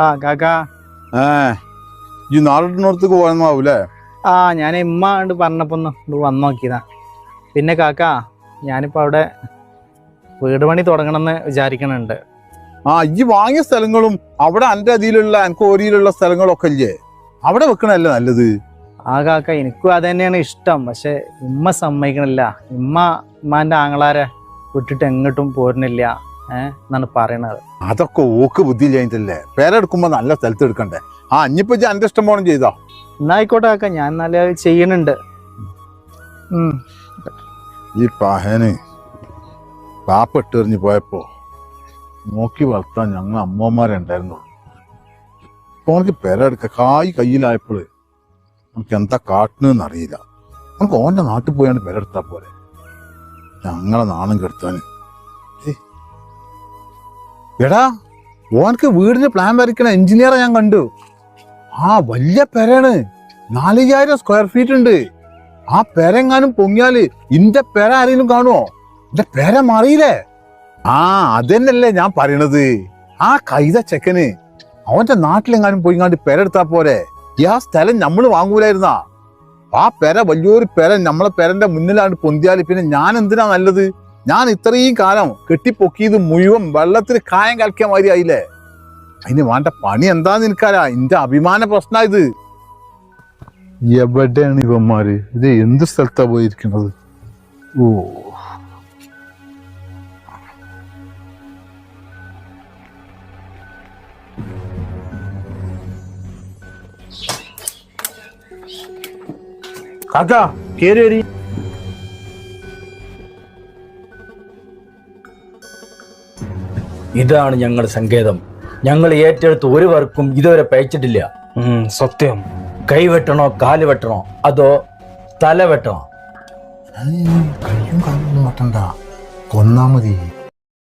ആ കാക്കാ. ഈ നാടിനടുത്തേക്ക് പോയെന്നാവൂലേ? ഞാൻ ഇമ്മ കണ്ട് പറഞ്ഞപ്പോ ഒന്ന് വന്നു നോക്കിയതാ. പിന്നെ കാക്കാ, ഞാനിപ്പോ അവിടെ വീട് പണി തുടങ്ങണമെന്ന് വിചാരിക്കണുണ്ട്. ഈ വാങ്ങിയ സ്ഥലങ്ങളും അവിടെ എൻ്റെ അതിലുള്ള എനിക്ക് ഓരിയിലുള്ള സ്ഥലങ്ങളൊക്കെ ഇല്ലേ, അവിടെ വെക്കണല്ലേ നല്ലത്? കാക്ക, എനിക്കും അത് തന്നെയാണ് ഇഷ്ടം. പക്ഷെ ഉമ്മ സമ്മതിക്കണില്ല. ഉമ്മാന്റെ ആങ്ങളാരെ വിട്ടിട്ട് എങ്ങോട്ടും പോരുന്നില്ല എന്നാണ് പറയണത്. അതൊക്കെ ഓക്ക് ബുദ്ധി ഇല്ലായിട്ടല്ലേ. പേരെടുക്കുമ്പോ നല്ല സ്ഥലത്ത് എടുക്കണ്ടേ. ഇനിയിപ്പോ എന്റെ ഇഷ്ടം പോണം ചെയ്തോ. എന്നായിക്കോട്ടെ കാക്ക, ഞാൻ നല്ല ചെയ്യണുണ്ട്. ഈ പഹന് പാപ്പ ഇട്ടെറിഞ്ഞ് പോയപ്പോ നോക്കി വളർത്താൻ ഞങ്ങൾ അമ്മമാരുണ്ടായിരുന്നുള്ളൂ. അപ്പൊ നമുക്ക് പെരെടുക്ക കയ്യിലായപ്പോൾ നമുക്ക് എന്താ കാട്ടണെന്ന് അറിയില്ല. നമുക്ക് ഓന്റെ നാട്ടിൽ പോയാണ് പെരെടുത്താ പോലെ. ഞങ്ങളെ നാണം കെടുത്താന്. എടാ, ഓനക്ക് വീടിന് പ്ലാൻ വരയ്ക്കണ എഞ്ചിനീയറെ ഞാൻ കണ്ടു. വലിയ പെരയാണ്, 4000 സ്ക്വയർ ഫീറ്റ് ഉണ്ട്. ആ പെരെങ്ങാനും പൊങ്ങിയാല് ഇന്റെ പെര ആരെങ്കിലും കാണുമോ? എന്റെ പെര മാറിയില്ലേ? അതന്നെയല്ലേ ഞാൻ പറയണത്. കൈത ചെക്കന് അവന്റെ നാട്ടിലെങ്ങാനും പോയിങ്ങാണ്ട് പെരെടുത്താ പോരെ. ആ സ്ഥലം നമ്മള് വാങ്ങൂലായിരുന്നാ? ആ പെര വലിയൊരു പെര നമ്മളെ പെരന്റെ മുന്നിലാണ് പൊന്തിയാല് പിന്നെ ഞാൻ എന്തിനാ നല്ലത്? ഞാൻ ഇത്രയും കാലം കെട്ടിപ്പൊക്കിയത് മുഴുവൻ വെള്ളത്തിൽ കായം കലക്കിയ മാതിരി ആയില്ലേ. അതിന് വേണ്ട പണി എന്താന്ന് എനിക്കറിയാ. എന്റെ അഭിമാന പ്രശ്നമായത്. എവിടെയാണ് ഇവന്മാര്? ഇത് എന്ത് സ്ഥലത്താ പോയിരിക്കുന്നത്? കാക്കാ, കേറി വരി. ഇതാണ് ഞങ്ങളുടെ സങ്കേതം. ഞങ്ങൾ ഏറ്റെടുത്ത് ഒരു വർക്കും ഇതുവരെ പയച്ചിട്ടില്ല. സത്യം. കൈ വെട്ടണോ, കാല് വെട്ടണോ, അതോ തല വെട്ടണോ? കയ്യും കാലൊന്നും വെട്ടണ്ട, കൊന്നാ മതി.